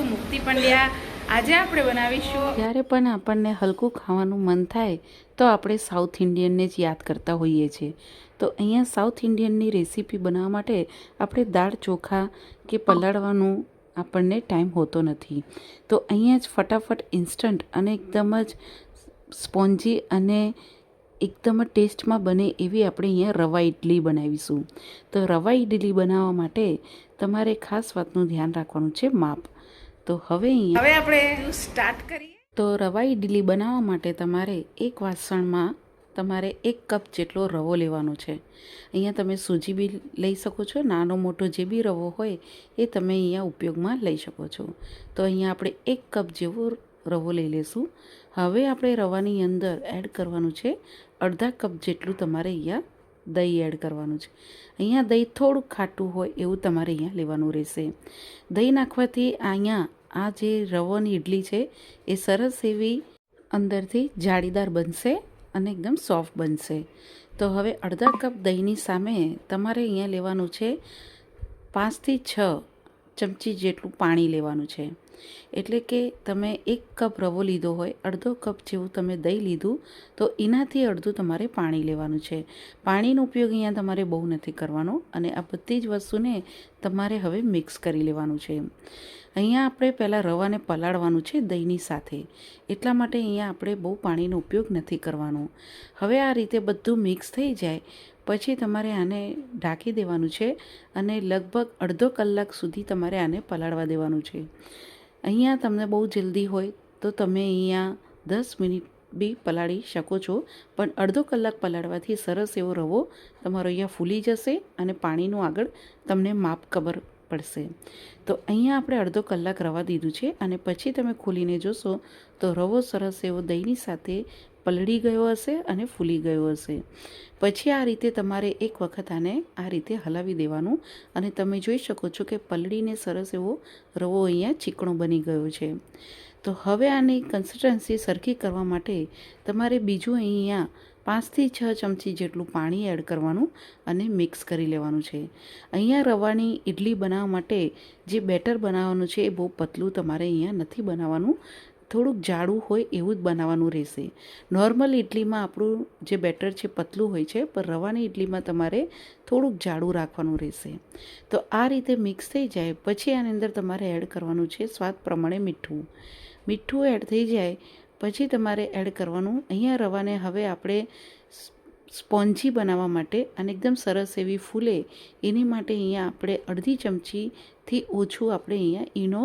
છું મુક્તિ પંડ્યા। આજે આપણે બનાવીશું, જ્યારે પણ આપણને હલકું ખાવાનું મન થાય તો આપણે સાઉથ ઇન્ડિયનને જ યાદ કરતા હોઈએ છીએ। તો અહીંયા સાઉથ ઇન્ડિયનની રેસીપી બનાવવા માટે આપણે દાળ ચોખા કે પલાળવાનું આપણને ટાઈમ હોતો નથી। તો અહીંયા જ ફટાફટ ઇન્સ્ટન્ટ અને એકદમ જ સ્પોન્જી અને એકદમ જ ટેસ્ટમાં બને એવી આપણે અહીંયા રવા ઇડલી બનાવીશું। તો રવા ઇડલી બનાવવા માટે તમારે ખાસ વાતનું ધ્યાન રાખવાનું છે માપ। તો હવે આપણે સ્ટાર્ટ કરીએ। તો રવા ઇડલી બનાવવા માટે તમારે એક વાસણમાં તમારે 1 કપ જેટલો રવો લેવાનો છે। અહીંયા તમે સૂજી બી લઈ શકો છો, નાનો મોટો જે બી રવો હોય એ તમે અહીંયા ઉપયોગમાં લઈ શકો છો। તો અહીંયા આપણે 1 કપ જેવો રવો લઈ લેશું। હવે આપણે રવાની અંદર એડ કરવાનું છે અડધા કપ જેટલું તમારે અહીંયા દહીં એડ કરવાનું છે। અહીંયા દહીં થોડું ખાટું હોય એવું તમારે અહીંયા લેવાનું રહેશે। દહીં નાખવાથી અહીંયા આ જે રવાની ઇડલી છે એ સરસ એવી અંદરથી જાળીદાર બનશે અને એકદમ સોફ્ટ બનશે। તો હવે અડધા કપ દહીંની સામે તમારે અહીંયા લેવાનું છે 5 થી 6 ચમચી જેટલું પાણી લેવાનું છે। એટલે કે તમે 1 કપ રવો લીધો હોય, અડધો કપ જેવું તમે દહીં લીધું તો એનાથી અડધું તમારે પાણી લેવાનું છે। પાણીનો ઉપયોગ અહીંયા તમારે બહુ નથી કરવાનો અને આ બધી જ વસ્તુને તમારે હવે મિક્સ કરી લેવાનું છે। અહીંયા આપણે પહેલાં રવાને પલાળવાનું છે દહીંની સાથે, એટલા માટે અહીંયા આપણે બહુ પાણીનો ઉપયોગ નથી કરવાનો। હવે આ રીતે બધું મિક્સ થઈ જાય પછી તમારે આને ઢાંકી દેવાનું છે અને લગભગ અડધો કલાક સુધી તમારે આને પલાળવા દેવાનું છે। અહીંયા તમને બહુ જલ્દી હોય તો તમે અહીંયા 10 મિનિટ બી પલાળી શકો છો, પણ અડધો કલાક પલાળવાથી સરસ એવો રવો તમારો અહીંયા ફૂલી જશે અને પાણીનું આગળ તમને માપ ખબર પડશે। તો અહીંયા આપણે અડધો કલાક રવા દીધું છે અને પછી તમે ખોલીને જોશો તો રવો સરસ એવો દહીંની સાથે પલળી ગયો હશે અને ફૂલી ગયો હશે। પછી આ રીતે તમારે એક વખત આને આ રીતે હલાવી દેવાનું અને તમે જોઈ શકો છો કે પલળીને સરસ એવો રવો અહીંયા ચીકણો બની ગયો છે। તો હવે આની કન્સિસ્ટન્સી સરખી કરવા માટે તમારે બીજું અહીંયા 5 થી 6 ચમચી જેટલું પાણી એડ કરવાનું અને મિક્સ કરી લેવાનું છે। અહીંયા રવાની ઇડલી બનાવવા માટે જે બેટર બનાવવાનું છે એ બહુ પતલું તમારે અહીંયા નથી બનાવવાનું, થોડુંક જાડું હોય એવું જ બનાવવાનું રહેશે। નોર્મલ ઇડલીમાં આપણું જે બેટર છે પતલું હોય છે, પણ રવાની ઇડલીમાં તમારે થોડુંક જાડું રાખવાનું રહેશે। તો આ રીતે મિક્સ થઈ જાય પછી આની અંદર તમારે એડ કરવાનું છે સ્વાદ પ્રમાણે મીઠું। મીઠું એડ થઈ જાય પછી તમારે એડ કરવાનું અહીંયા રવાને હવે આપણે સ્પોન્જી બનાવવા માટે અને એકદમ સરસ એવી ફૂલે એની માટે અહીંયા આપણે અડધી ચમચીથી ઓછું આપણે અહીંયા ઈનો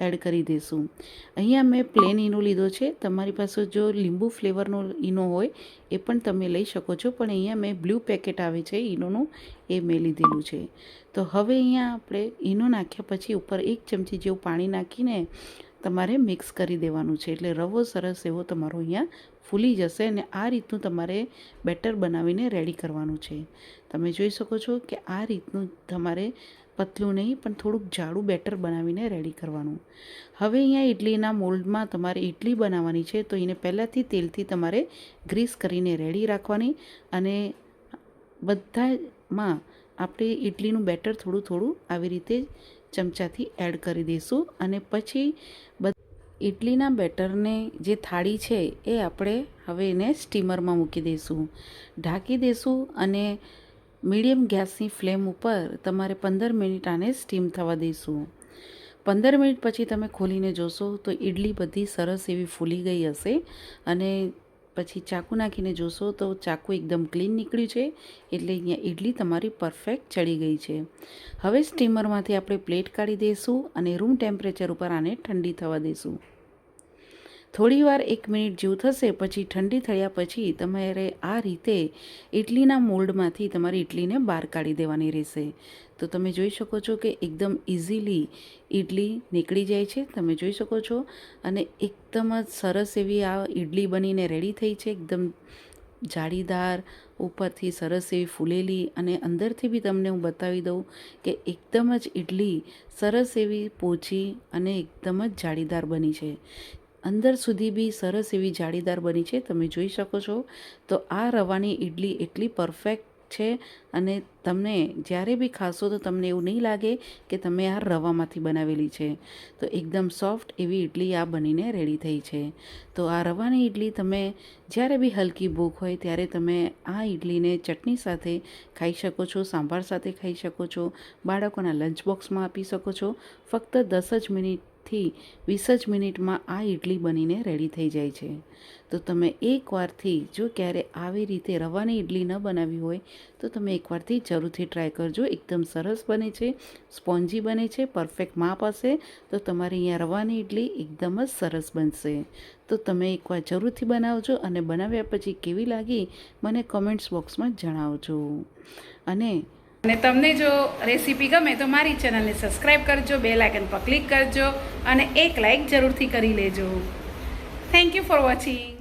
એડ કરી દઈશું। અહીંયા મેં પ્લેન ઈનો લીધો છે, તમારી પાસે જો લીંબુ ફ્લેવરનો ઈનો હોય એ પણ તમે લઈ શકો છો, પણ અહીંયા મેં બ્લુ પેકેટ આવે છે ઈનોનું એ મેં લીધેલું છે। તો હવે અહીંયા આપણે ઈનો નાખ્યા પછી ઉપર 1 ચમચી જેવું પાણી નાખીને તમારે મિક્સ કરી દેવાનું છે, એટલે રવો સરસ એવો તમારો અહીંયા ફૂલી જશે અને આ રીતનું તમારે બેટર બનાવીને રેડી કરવાનું છે। તમે જોઈ શકો છો કે આ રીતનું તમારે પતલું નહીં પણ થોડુંક જાડું બેટર બનાવીને રેડી કરવાનું। હવે અહીંયા ઇડલીના મોલ્ડમાં તમારે ઇડલી બનાવવાની છે તો એને પહેલાંથી તેલથી તમારે ગ્રીસ કરીને રેડી રાખવાની અને બધામાં આપણે ઇડલીનું બેટર થોડું થોડું આવી રીતે ચમચાથી એડ કરી દઈશું અને પછી ઇડલીના બેટરને જે થાળી છે એ આપણે હવે એને સ્ટીમરમાં મૂકી દઈશું, ઢાંકી દઈશું અને મીડિયમ ગેસની ફ્લેમ ઉપર તમારે 15 મિનિટ આને સ્ટીમ થવા દઈશું। 15 મિનિટ પછી તમે ખોલીને જોશો તો ઇડલી બધી સરસ એવી ફૂલી ગઈ હશે અને પછી ચાકુ નાખીને જોશો તો ચાકુ એકદમ ક્લીન નીકળ્યું છે, એટલે અહીંયા ઇડલી તમારી પરફેક્ટ ચડી ગઈ છે। હવે સ્ટીમરમાંથી આપણે પ્લેટ કાઢી દઈશું અને રૂમ ટેમ્પરેચર ઉપર આને ઠંડી થવા દઈશું। થોડીવાર 1 મિનિટ જેવું થશે પછી ઠંડી થયા પછી તમારે આ રીતે ઇડલીના મોલ્ડમાંથી તમારી ઇડલીને બહાર કાઢી દેવાની રહેશે। તો તમે જોઈ શકો છો કે એકદમ ઇઝીલી ઇડલી નીકળી જાય છે, તમે જોઈ શકો છો અને એકદમ જ સરસ એવી આ ઇડલી બનીને રેડી થઈ છે, એકદમ જાળીદાર, ઉપરથી સરસ એવી ફૂલેલી અને અંદરથી બી તમને હું બતાવી દઉં કે એકદમ જ ઇડલી સરસ એવી પોચી અને એકદમ જ જાળીદાર બની છે, અંદર સુધી બી સરસ એવી જાળીદાર બની છે, તમે જોઈ શકો છો। તો આ રવાની ઇડલી એટલી પરફેક્ટ છે અને તમને જ્યારે બી ખાશો તો તમને એવું નહીં લાગે કે તમે આ રવામાંથી બનાવેલી છે. તો એકદમ સોફ્ટ એવી ઇડલી આ બનીને રેડી થઈ છે. તો આ રવાની ઇડલી તમે જ્યારે બી હલકી ભૂખ હોય ત્યારે તમે આ ઇડલીને ચટણી સાથે ખાઈ શકો છો, સાંભાર સાથે ખાઈ શકો છો, બાળકોના લંચ બોક્સમાં આપી શકો છો. ફક્ત 10 જ મિનિટથી 20 જ મિનિટમાં આ ઇડલી બનીને રેડી થઈ જાય છે. તો તમે એકવારથી જો ક્યારે આવી રીતે રવાની ઇડલી ન બનાવી હોય તો તમે એકવારથી જરૂરથી ટ્રાય કરજો. એકદમ સરસ બને છે, સ્પોન્જી બને છે, પરફેક્ટ માપ હશે તો તમારી અહીંયા રવાની ઇડલી એકદમ જ સરસ બનશે. તો તમે એકવાર જરૂરથી બનાવજો અને બનાવ્યા પછી કેવી લાગી મને કમેન્ટ્સ બોક્સમાં જણાવજો. અને તમને જો રેસીપી ગમે તો મારી ચેનલને સબસ્ક્રાઈબ કરજો, બેલ આઇકન પર ક્લિક કરજો અને એક લાઈક જરૂરથી કરી લેજો. Thank you for watching.